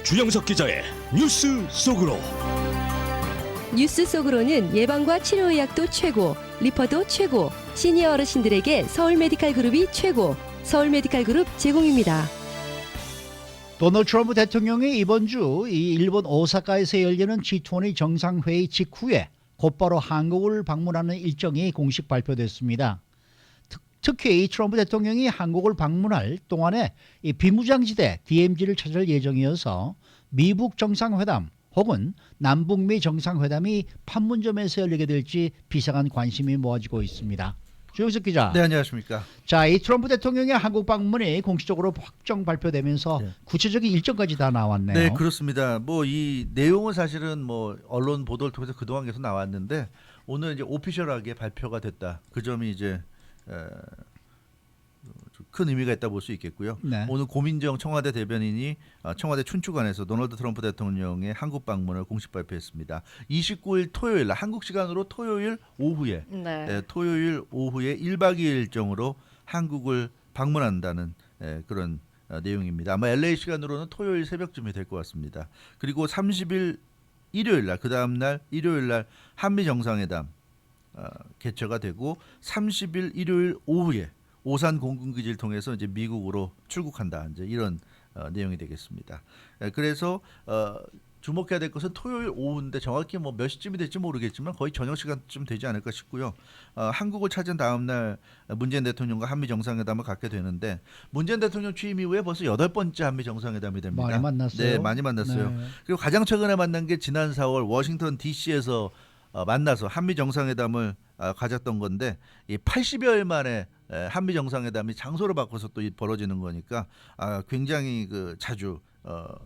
주영석 기자의 뉴스 속으로. 뉴스 속으로는 예방과 치료의학도 최고, 리퍼도 최고, 시니어 어르신들에게 서울 메디칼 그룹이 최고, 서울 메디칼 그룹 제공입니다. 도널드 트럼프 대통령이 이번 주 이 일본 오사카에서 열리는 G20 정상회의 직후에 곧바로 한국을 방문하는 일정이 공식 발표됐습니다. 특히 이 트럼프 대통령이 한국을 방문할 동안에 이 비무장지대 DMZ를 찾을 예정이어서 미북 정상회담 혹은 남북미 정상회담이 판문점에서 열리게 될지 비상한 관심이 모아지고 있습니다. 주영석 기자. 네, 안녕하십니까. 자, 이 트럼프 대통령의 한국 방문이 공식적으로 확정 발표되면서 네. 구체적인 일정까지 다 나왔네요. 네, 그렇습니다. 뭐 이 내용은 사실은 뭐 언론 보도를 통해서 그동안 계속 나왔는데 오늘 이제 오피셜하게 발표가 됐다. 그 점이 이제 큰 의미가 있다 볼 수 있겠고요. 네. 오늘 고민정 청와대 대변인이 청와대 춘추관에서 도널드 트럼프 대통령의 한국 방문을 공식 발표했습니다. 29일 토요일 날 한국 시간으로 토요일 오후에 토요일 오후에 1박 2일 일정으로 한국을 방문한다는 그런 내용입니다. 아마 LA 시간으로는 토요일 새벽쯤이 될 것 같습니다. 그리고 30일 일요일 날 그 다음 날 일요일 날 한미 정상회담 개최가 되고 30일 일요일 오후에 오산 공군기지를 통해서 이제 미국으로 출국한다. 이제 이런 내용이 되겠습니다. 그래서 주목해야 될 것은 토요일 오후인데 정확히 뭐 몇 시쯤이 될지 모르겠지만 거의 저녁 시간쯤 되지 않을까 싶고요. 한국을 찾은 다음 날 문재인 대통령과 한미 정상회담을 갖게 되는데 문재인 대통령 취임 이후에 벌써 8번째 한미 정상회담이 됩니다. 많이 만났어요. 네, 많이 만났어요. 네. 그리고 가장 최근에 만난 게 지난 4월 워싱턴 DC에서 만나서 한미 정상회담을 가졌던 건데 이 80여일 만에 한미 정상회담이 장소를 바꿔서 또 벌어지는 거니까 굉장히 자주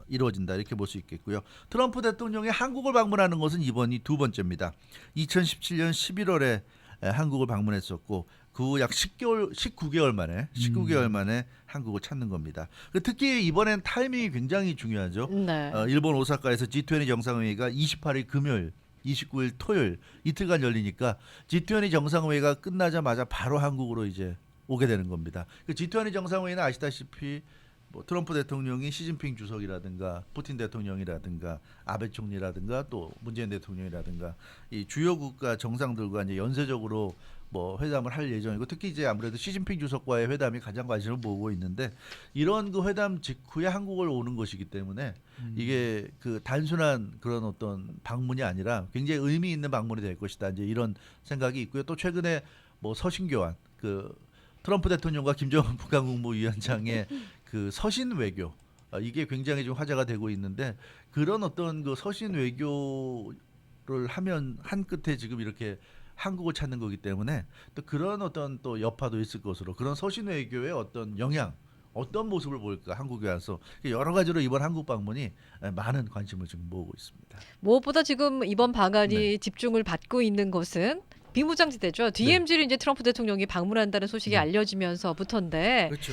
이루어진다 이렇게 볼 수 있겠고요. 트럼프 대통령이 한국을 방문하는 것은 이번이 두 번째입니다. 2017년 11월에 한국을 방문했었고 그 후 약 19개월 만에 한국을 찾는 겁니다. 특히 이번엔 타이밍이 굉장히 중요하죠. 네. 일본 오사카에서 G20 정상회의가 28일 금요일 29일 토요일 이틀간 열리니까 G20 정상회의가 끝나자마자 바로 한국으로 이제 오게 되는 겁니다. 그 G20 정상회의는 아시다시피 뭐 트럼프 대통령이 시진핑 주석이라든가 푸틴 대통령이라든가 아베 총리라든가 또 문재인 대통령이라든가 이 주요 국가 정상들과 이제 연쇄적으로 뭐 회담을 할 예정이고 특히 이제 아무래도 시진핑 주석과의 회담이 가장 관심을 모으고 있는데 이런 그 회담 직후에 한국을 오는 것이기 때문에 이게 그 단순한 그런 어떤 방문이 아니라 굉장히 의미 있는 방문이 될 것이다. 이제 이런 생각이 있고요. 또 최근에 뭐 서신 교환 그 트럼프 대통령과 김정은 북한 국무위원장의 그 서신 외교 이게 굉장히 좀 화제가 되고 있는데 그런 어떤 그 서신 외교를 하면 한 끝에 지금 이렇게 한국을 찾는 거기 때문에 또 그런 어떤 또 여파도 있을 것으로 그런 서신 외교의 어떤 영향 어떤 모습을 보일까 한국에 와서 여러 가지로 이번 한국 방문이 많은 관심을 지금 모으고 있습니다. 무엇보다 지금 이번 방안이 네. 집중을 받고 있는 것은 비무장지대죠. DMZ를 이제 트럼프 대통령이 방문한다는 소식이 알려지면서부터인데 그렇죠.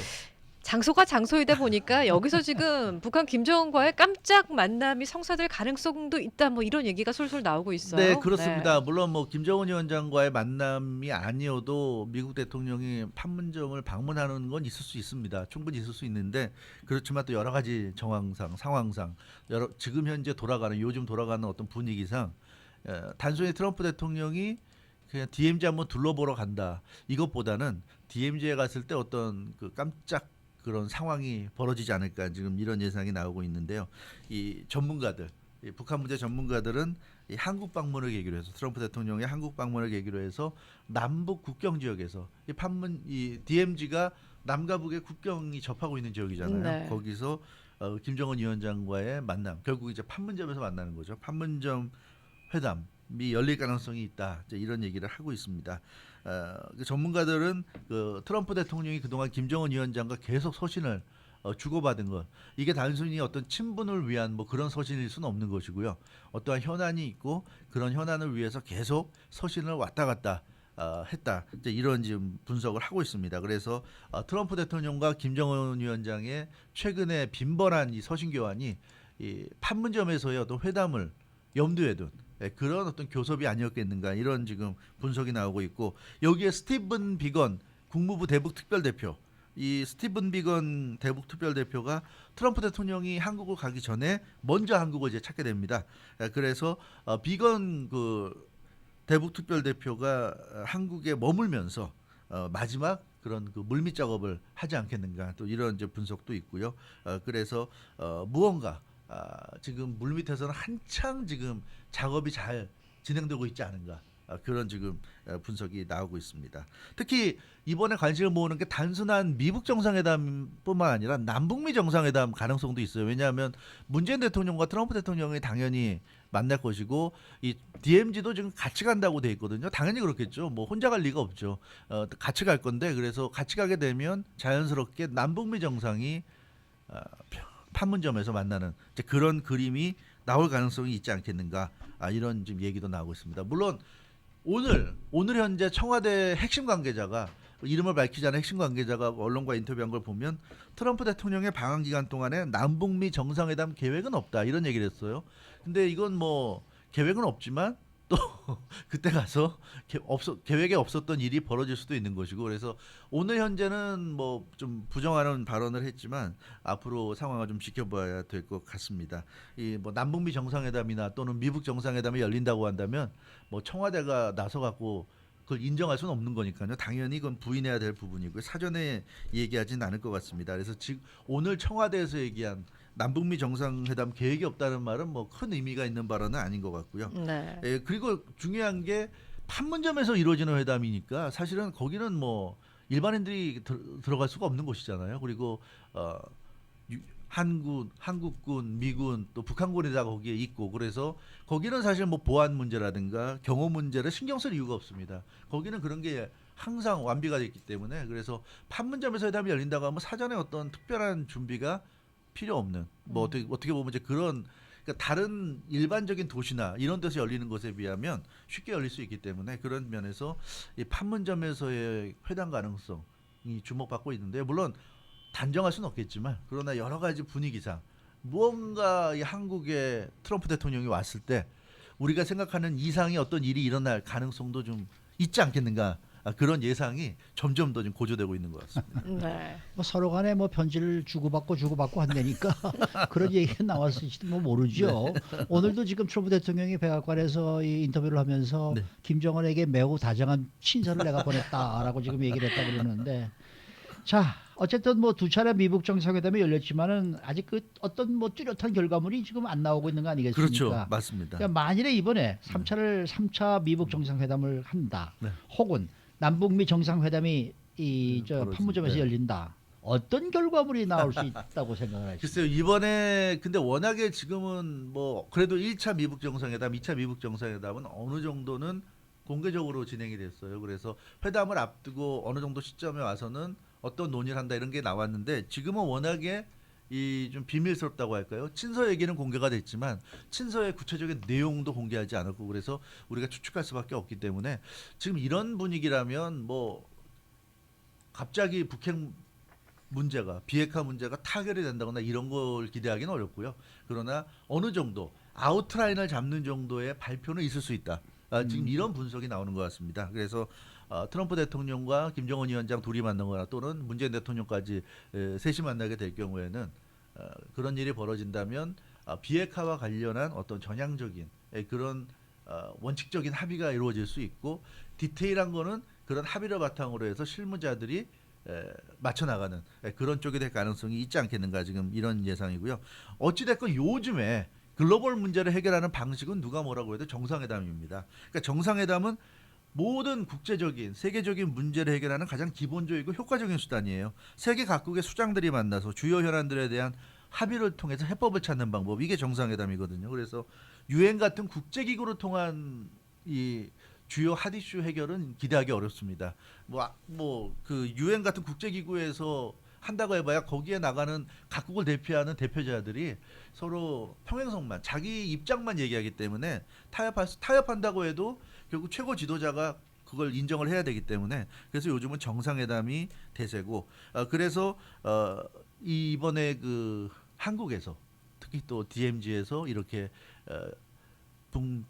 장소가 장소이다 보니까 여기서 지금 북한 김정은과의 깜짝 만남이 성사될 가능성도 있다. 뭐 이런 얘기가 솔솔 나오고 있어요. 네, 그렇습니다. 물론 뭐 김정은 위원장과의 만남이 아니어도 미국 대통령이 판문점을 방문하는 건 있을 수 있습니다. 충분히 있을 수 있는데 그렇지만 또 여러 가지 정황상, 상황상 지금 현재 요즘 돌아가는 어떤 분위기상 단순히 트럼프 대통령이 그냥 DMZ 한번 둘러보러 간다. 이것보다는 DMZ에 갔을 때 어떤 그 깜짝 그런 상황이 벌어지지 않을까 지금 이런 예상이 나오고 있는데요. 이 전문가들, 이 북한 문제 전문가들은 이 한국 방문을 계기로 해서 트럼프 대통령의 한국 방문을 계기로 해서 남북 국경 지역에서 이 DMZ가 남과 북의 국경이 접하고 있는 지역이잖아요. 네. 거기서 김정은 위원장과의 만남, 결국 이제 판문점에서 만나는 거죠. 판문점 회담이 열릴 가능성이 있다. 이제 이런 얘기를 하고 있습니다. 전문가들은 그 트럼프 대통령이 그동안 김정은 위원장과 계속 서신을 주고받은 것 이게 단순히 어떤 친분을 위한 뭐 그런 서신일 수는 없는 것이고요. 어떠한 현안이 있고 그런 현안을 위해서 계속 서신을 왔다 갔다 했다. 이제 이런 지금 분석을 하고 있습니다. 그래서 트럼프 대통령과 김정은 위원장의 최근에 빈번한 이 서신 교환이 이 판문점에서의 어떤 회담을 염두에 둔 그런 어떤 교섭이 아니었겠는가 이런 지금 분석이 나오고 있고 여기에 스티븐 비건 국무부 대북 특별대표 이 스티븐 비건 대북 특별 대표가 트럼프 대통령이 한국을 가기 전에 먼저 한국을 이제 찾게 됩니다. 그래서 비건 그 대북 특별 대표가 한국에 머물면서 마지막 그런 그 물밑 작업을 하지 않겠는가 또 이런 이제 분석도 있고요. 그래서 무언가 지금 물밑에서는 한창 지금 작업이 잘 진행되고 있지 않은가. 그런 지금 분석이 나오고 있습니다. 특히 이번에 관심을 모으는 게 단순한 미북 정상회담뿐만 아니라 남북미 정상회담 가능성도 있어요. 왜냐하면 문재인 대통령과 트럼프 대통령이 당연히 만날 것이고 이 DMZ도 지금 같이 간다고 돼 있거든요. 당연히 그렇겠죠. 뭐 혼자 갈 리가 없죠. 같이 갈 건데 그래서 같이 가게 되면 자연스럽게 남북미 정상이 판문점에서 만나는 이제 그런 그림이 나올 가능성이 있지 않겠는가. 이런 지금 얘기도 나오고 있습니다. 물론 오늘 현재 청와대 핵심 관계자가 이름을 밝히지 않은 핵심 관계자가 언론과 인터뷰한 걸 보면 트럼프 대통령의 방한 기간 동안에 남북미 정상회담 계획은 없다 이런 얘기를 했어요. 근데 이건 뭐 계획은 없지만 또 그때 가서 계획에 없었던 일이 벌어질 수도 있는 것이고 그래서 오늘 현재는 뭐 좀 부정하는 발언을 했지만 앞으로 상황을 좀 지켜봐야 될 것 같습니다. 이 뭐 남북미 정상회담이나 또는 미북 정상회담이 열린다고 한다면 뭐 청와대가 나서 갖고 그걸 인정할 수는 없는 거니까요. 당연히 이건 부인해야 될 부분이고요. 사전에 얘기하진 않을 것 같습니다. 그래서 지금 오늘 청와대에서 얘기한 남북미 정상회담 계획이 없다는 말은 뭐 큰 의미가 있는 발언은 아닌 것 같고요. 네. 그리고 중요한 게 판문점에서 이루어지는 회담이니까 사실은 거기는 뭐 일반인들이 들어갈 수가 없는 곳이잖아요. 그리고 한국군, 미군 또 북한군이 다 거기에 있고 그래서 거기는 사실 뭐 보안 문제라든가 경호 문제를 신경 쓸 이유가 없습니다. 거기는 그런 게 항상 완비가 됐기 때문에 그래서 판문점에서 회담이 열린다고 하면 사전에 어떤 특별한 준비가 필요 없는 뭐 어떻게 보면 이제 그런 그러니까 다른 일반적인 도시나 이런 데서 열리는 것에 비하면 쉽게 열릴 수 있기 때문에 그런 면에서 이 판문점에서의 회담 가능성이 주목받고 있는데 물론 단정할 수는 없겠지만 그러나 여러 가지 분위기상 무언가 이 한국에 트럼프 대통령이 왔을 때 우리가 생각하는 이상의 어떤 일이 일어날 가능성도 좀 있지 않겠는가 그런 예상이 점점 더 좀 고조되고 있는 것 같습니다. 네. 뭐 서로 간에 뭐 편지를 주고받고 한다니까 그런 얘기가 나왔을지도 뭐 모르죠. 오늘도 지금 트럼프 대통령이 백악관에서 이 인터뷰를 하면서 네. 김정은에게 매우 다정한 친서를 내가 보냈다라고 지금 얘기를 했다고 그러는데 자 어쨌든 뭐 두 차례 미북 정상회담이 열렸지만은 아직 그 어떤 뭐 뚜렷한 결과물이 지금 안 나오고 있는 거 아니겠습니까? 그렇죠, 맞습니다. 그러니까 만일에 이번에 3차 미북 정상회담을 한다, 네. 혹은 남북미 정상회담이 저 벌어진, 판문점에서 네. 열린다. 어떤 결과물이 나올 수 있다고 생각하십니까? 글쎄요 이번에 근데 워낙에 지금은 뭐 그래도 1차 미북 정상회담, 2차 미북 정상회담은 어느 정도는 공개적으로 진행이 됐어요. 그래서 회담을 앞두고 어느 정도 시점에 와서는 어떤 논의를 한다 이런 게 나왔는데 지금은 워낙에 이 좀 비밀스럽다고 할까요? 친서 얘기는 공개가 됐지만 친서의 구체적인 내용도 공개하지 않았고 그래서 우리가 추측할 수밖에 없기 때문에 지금 이런 분위기라면 뭐 갑자기 북핵 문제가 비핵화 문제가 타결이 된다거나 이런 걸 기대하기는 어렵고요. 그러나 어느 정도 아웃라인을 잡는 정도의 발표는 있을 수 있다. 지금 이런 분석이 나오는 것 같습니다. 그래서 트럼프 대통령과 김정은 위원장 둘이 만난 거나 또는 문재인 대통령까지 셋이 만나게 될 경우에는 그런 일이 벌어진다면 비핵화와 관련한 어떤 전향적인 그런 원칙적인 합의가 이루어질 수 있고 디테일한 거는 그런 합의를 바탕으로 해서 실무자들이 맞춰 나가는 그런 쪽이 될 가능성이 있지 않겠는가 지금 이런 예상이고요. 어찌됐건 요즘에 글로벌 문제를 해결하는 방식은 누가 뭐라고 해도 정상회담입니다. 그러니까 정상회담은 모든 국제적인 세계적인 문제를 해결하는 가장 기본적이고 효과적인 수단이에요. 세계 각국의 수장들이 만나서 주요 현안들에 대한 합의를 통해서 해법을 찾는 방법 이게 정상회담이거든요. 그래서 유엔 같은 국제기구를 통한 이 주요 핫 이슈 해결은 기대하기 어렵습니다. 뭐 그 유엔 같은 국제기구에서 한다고 해봐야 거기에 나가는 각국을 대표하는 대표자들이 서로 평행선만 자기 입장만 얘기하기 때문에 타협한다고 해도 결국 최고 지도자가 그걸 인정을 해야 되기 때문에 그래서 요즘은 정상회담이 대세고 그래서 이번에 그 한국에서 특히 또 DMZ에서 이렇게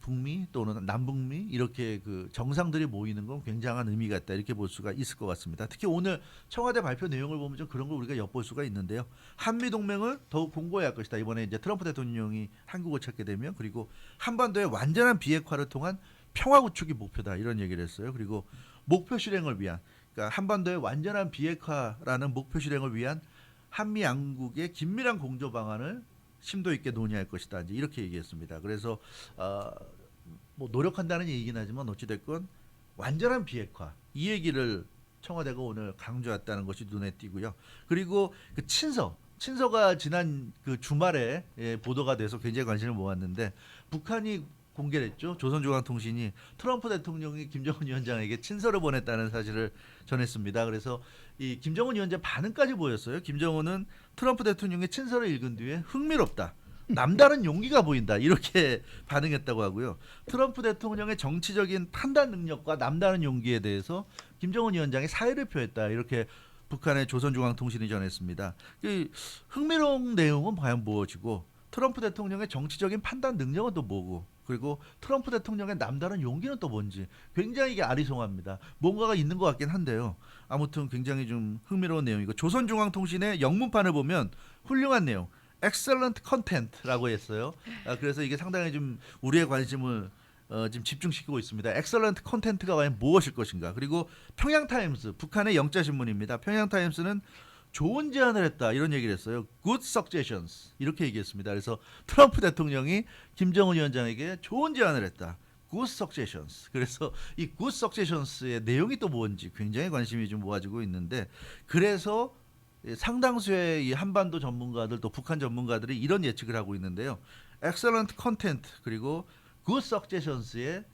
북미 또는 남북미 이렇게 그 정상들이 모이는 건 굉장한 의미가 있다 이렇게 볼 수가 있을 것 같습니다. 특히 오늘 청와대 발표 내용을 보면 좀 그런 걸 우리가 엿볼 수가 있는데요. 한미 동맹을 더욱 공고해야 할 것이다. 이번에 이제 트럼프 대통령이 한국을 찾게 되면 그리고 한반도의 완전한 비핵화를 통한 평화 구축이 목표다 이런 얘기를 했어요. 그리고 목표 실행을 위한 그러니까 한반도의 완전한 비핵화라는 목표 실행을 위한 한미 양국의 긴밀한 공조 방안을 심도 있게 논의할 것이다. 이제 이렇게 얘기했습니다. 그래서 뭐 노력한다는 얘기긴 하지만 어찌 됐건 완전한 비핵화 이 얘기를 청와대가 오늘 강조했다는 것이 눈에 띄고요. 그리고 그 친서가 지난 그 주말에 보도가 돼서 굉장히 관심을 모았는데 북한이 공개를 했죠. 조선중앙통신이 트럼프 대통령이 김정은 위원장에게 친서를 보냈다는 사실을 전했습니다. 그래서 이 김정은 위원장 반응까지 보였어요. 김정은은 트럼프 대통령의 친서를 읽은 뒤에 흥미롭다. 남다른 용기가 보인다. 이렇게 반응했다고 하고요. 트럼프 대통령의 정치적인 판단 능력과 남다른 용기에 대해서 김정은 위원장이 사의를 표했다. 이렇게 북한의 조선중앙통신이 전했습니다. 이 흥미로운 내용은 과연 무엇이고 트럼프 대통령의 정치적인 판단 능력은 또 뭐고 그리고 트럼프 대통령의 남다른 용기는 또 뭔지 굉장히 이게 아리송합니다. 뭔가가 있는 것 같긴 한데요. 아무튼 굉장히 좀 흥미로운 내용이고 조선중앙통신의 영문판을 보면 훌륭한 내용, excellent content라고 했어요. 그래서 이게 상당히 좀 우리의 관심을 지금 집중시키고 있습니다. excellent content가 과연 무엇일 것인가. 그리고 평양타임스, 북한의 영자신문입니다. 평양타임스는 좋은 제안을 했다 이런 얘기를 했어요. Good suggestions 이렇게 얘기했습니다. 그래서 트럼프 대통령이 김정은 위원장에게 좋은 제안을 했다. Good suggestions. 그래서 이 Good suggestions의 내용이 또 뭔지 굉장히 관심이 좀 모아지고 있는데 그래서 상당수의 이 한반도 전문가들 또 북한 전문가들이 이런 예측을 하고 있는데요. Excellent content 그리고 Good suggestions의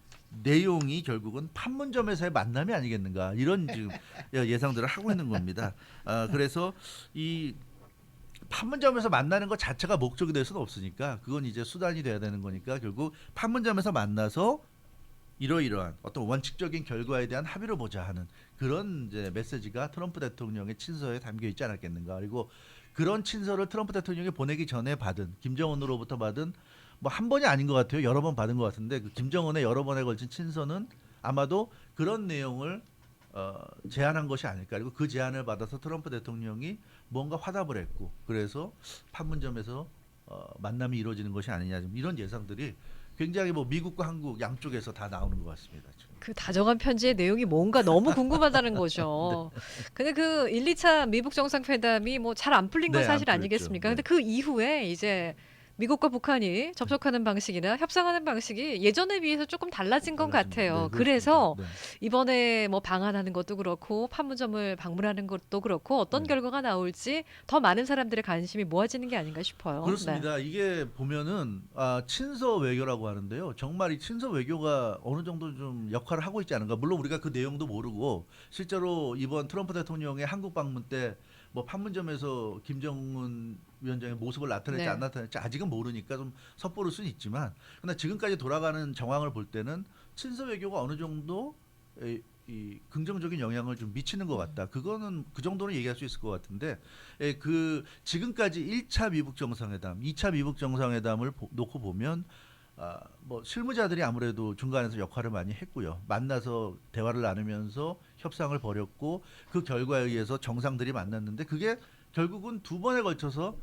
내용이 결국은 판문점에서의 만남이 아니겠는가 이런 지금 예상들을 하고 있는 겁니다. 그래서 이 판문점에서 만나는 것 자체가 목적이 될 수는 없으니까 그건 이제 수단이 돼야 되는 거니까 결국 판문점에서 만나서 이러이러한 어떤 원칙적인 결과에 대한 합의를 보자 하는 그런 이제 메시지가 트럼프 대통령의 친서에 담겨 있지 않았겠는가. 그리고 그런 친서를 트럼프 대통령이 보내기 전에 받은 김정은으로부터 받은 뭐 한 번이 아닌 것 같아요. 여러 번 받은 것 같은데 그 김정은의 여러 번에 걸친 친서는 아마도 그런 내용을 제안한 것이 아닐까. 그리고 그 제안을 받아서 트럼프 대통령이 뭔가 화답을 했고 그래서 판문점에서 만남이 이루어지는 것이 아니냐 이런 예상들이 굉장히 뭐 미국과 한국 양쪽에서 다 나오는 것 같습니다. 지금. 그 다정한 편지의 내용이 뭔가 너무 궁금하다는 거죠. 근데 그 1, 2차 미북 정상회담이 뭐 잘 안 풀린 건 네, 사실 안 아니겠습니까? 풀렸죠. 근데 그 이후에 이제 미국과 북한이 접촉하는 방식이나 협상하는 방식이 예전에 비해서 조금 달라진 것 같아요. 네, 그래서 그렇습니다. 이번에 뭐 방한하는 것도 그렇고 판문점을 방문하는 것도 그렇고 어떤 네. 결과가 나올지 더 많은 사람들의 관심이 모아지는 게 아닌가 싶어요. 네. 그렇습니다. 이게 보면은 친서 외교라고 하는데요. 정말 이 친서 외교가 어느 정도 좀 역할을 하고 있지 않은가. 물론 우리가 그 내용도 모르고 실제로 이번 트럼프 대통령의 한국 방문 때 뭐 판문점에서 김정은 위원장의 모습을 나타낼지 네. 안 나타낼지 아직은 모르니까 좀 섣부를 수는 있지만 그러나 지금까지 돌아가는 정황을 볼 때는 친서 외교가 어느 정도 이 긍정적인 영향을 좀 미치는 것 같다. 그거는 그 정도는 얘기할 수 있을 것 같은데 그 지금까지 1차 미북 정상회담, 2차 미북 정상회담을 놓고 보면 뭐 실무자들이 아무래도 중간에서 역할을 많이 했고요. 만나서 대화를 나누면서 협상을 벌였고 그 결과에 의해서 정상들이 만났는데 그게 결국은 두 번에 걸쳐서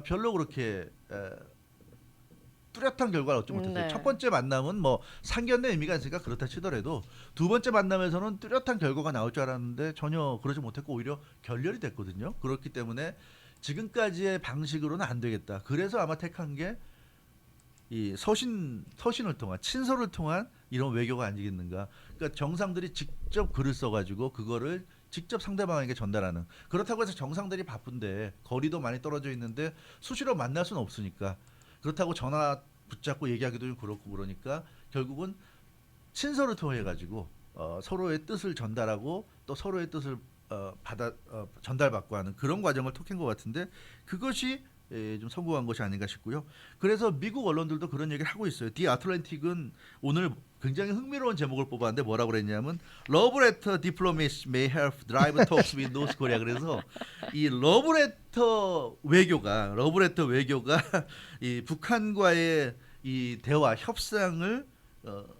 별로 그렇게 뚜렷한 결과를 얻지 못했어요. 네. 첫 번째 만남은 뭐 상견례 의미가 있으니까 그렇다 치더라도 두 번째 만남에서는 뚜렷한 결과가 나올 줄 알았는데 전혀 그러지 못했고 오히려 결렬이 됐거든요. 그렇기 때문에 지금까지의 방식으로는 안 되겠다. 그래서 아마 택한 게 이 서신을 통한 친서를 통한 이런 외교가 아니겠는가. 그러니까 정상들이 직접 글을 써가지고 그거를 직접 상대방에게 전달하는. 그렇다고 해서 정상들이 바쁜데 거리도 많이 떨어져 있는데 수시로 만날 수는 없으니까 그렇다고 전화 붙잡고 얘기하기도 좀 그렇고 그러니까 결국은 친서를 통해 가지고 서로의 뜻을 전달하고 또 서로의 뜻을 전달받고 하는 그런 과정을 택한 것 같은데 그것이 좀 성공한 것이 아닌가 싶고요. 그래서 미국 언론들도 그런 얘기를 하고 있어요. 디 아틀랜틱은 오늘 굉장히 흥미로운 제목을 뽑았는데 뭐라고 그랬냐면 Love letter diplomacy may help drive talks with North Korea. 그래서 이 러브레터 외교가 이 북한과의 이 대화 협상을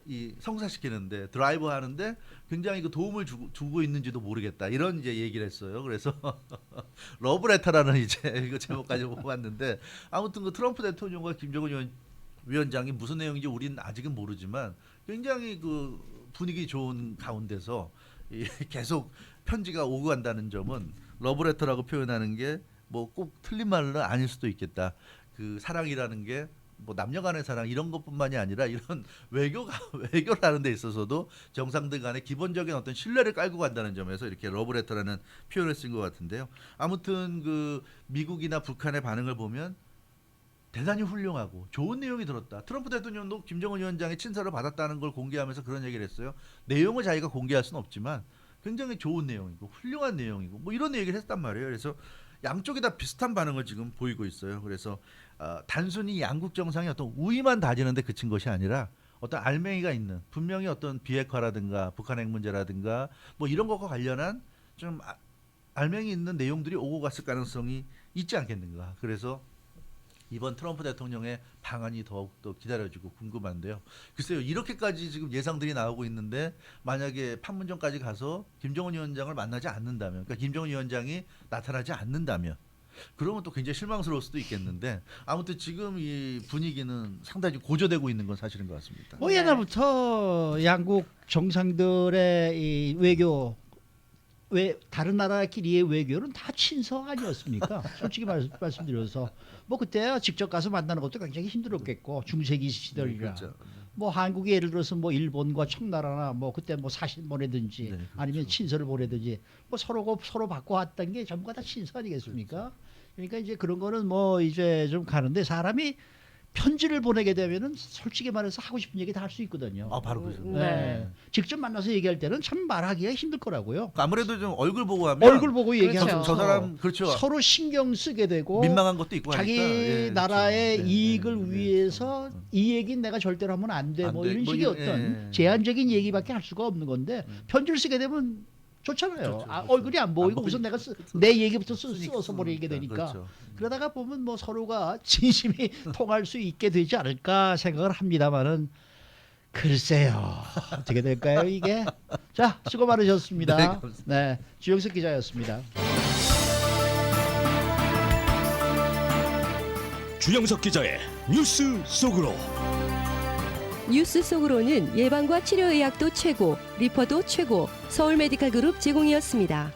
이 성사시키는데 드라이브 하는데 굉장히 그 도움을 주고 있는지도 모르겠다 이런 이제 얘기를 했어요. 그래서 러브레터라는 이제 이거 제목까지 뽑았는데 아무튼 그 트럼프 대통령과 김정은 위원장이 무슨 내용인지 우리는 아직은 모르지만 굉장히 그 분위기 좋은 가운데서 계속 편지가 오고 간다는 점은 러브레터라고 표현하는 게 뭐 꼭 틀린 말은 아닐 수도 있겠다. 그 사랑이라는 게 뭐 남녀간의 사랑 이런 것뿐만이 아니라 이런 외교를 하는 데 있어서도 정상들 간의 기본적인 어떤 신뢰를 깔고 간다는 점에서 이렇게 러브레터라는 표현을 쓴 것 같은데요. 아무튼 그 미국이나 북한의 반응을 보면 대단히 훌륭하고 좋은 내용이 들었다. 트럼프 대통령도 김정은 위원장의 친서를 받았다는 걸 공개하면서 그런 얘기를 했어요. 내용을 자기가 공개할 수는 없지만 굉장히 좋은 내용이고 훌륭한 내용이고 뭐 이런 얘기를 했단 말이에요. 그래서 양쪽이 다 비슷한 반응을 지금 보이고 있어요. 그래서 단순히 양국 정상이 어떤 우위만 다지는데 그친 것이 아니라 어떤 알맹이가 있는 분명히 어떤 비핵화라든가 북한 핵 문제라든가 뭐 이런 것과 관련한 좀 알맹이 있는 내용들이 오고 갔을 가능성이 있지 않겠는가. 그래서 이번 트럼프 대통령의 방안이 더욱더 기다려지고 궁금한데요. 글쎄요. 이렇게까지 지금 예상들이 나오고 있는데 만약에 판문점까지 가서 김정은 위원장을 만나지 않는다면 그러니까 김정은 위원장이 나타나지 않는다면 그러면 또 굉장히 실망스러울 수도 있겠는데 아무튼 지금 이 분위기는 상당히 고조되고 있는 건 사실인 것 같습니다. 뭐 옛날부터 양국 정상들의 이 외교 다른 나라끼리의 외교는 다 친서 아니었습니까? 솔직히 말씀드려서 뭐 그때 직접 가서 만나는 것도 굉장히 힘들었겠고 중세기 시절이라 그렇죠. 뭐 한국이 예를 들어서 뭐 일본과 청나라나 뭐 그때 뭐 사신 보내든지 네, 그렇죠. 아니면 친서를 보내든지 뭐 서로 받고 왔던 게 전부가 다 친서 아니겠습니까? 그러니까 이제 그런 거는 뭐 이제 좀 가는데 사람이 편지를 보내게 되면은 솔직히 말해서 하고 싶은 얘기 다 할 수 있거든요. 아 바로 그죠. 네. 직접 만나서 얘기할 때는 참 말하기가 힘들 거라고요. 아무래도 좀 얼굴 보고 하면 얼굴 보고 얘기하면 저 사람 그렇죠. 서로 신경 쓰게 되고 민망한 것도 있고 자기 하니까. 예, 나라의 그렇죠. 이익을 네, 위해서 이 얘기는 내가 절대로 하면 안 돼. 안 뭐 돼. 이런 뭐 식의 이런, 어떤 예. 제한적인 얘기밖에 할 수가 없는 건데 편지를 쓰게 되면 좋잖아요. 좋죠, 아, 좋죠. 얼굴이 안 보이고 안 우선 보이고. 내가 내 얘기부터 쓰니까. 써서 보내게 되니까 그렇죠. 그러다가 보면 뭐 서로가 진심이 통할 수 있게 되지 않을까 생각을 합니다만은 글쎄요 어떻게 될까요 이게. 자 수고 많으셨습니다. 네, 감사합니다. 네, 주영석 기자였습니다. 주영석 기자의 뉴스 속으로. 뉴스 속으로는 예방과 치료의학도 최고, 리퍼도 최고, 서울 메디칼 그룹 제공이었습니다.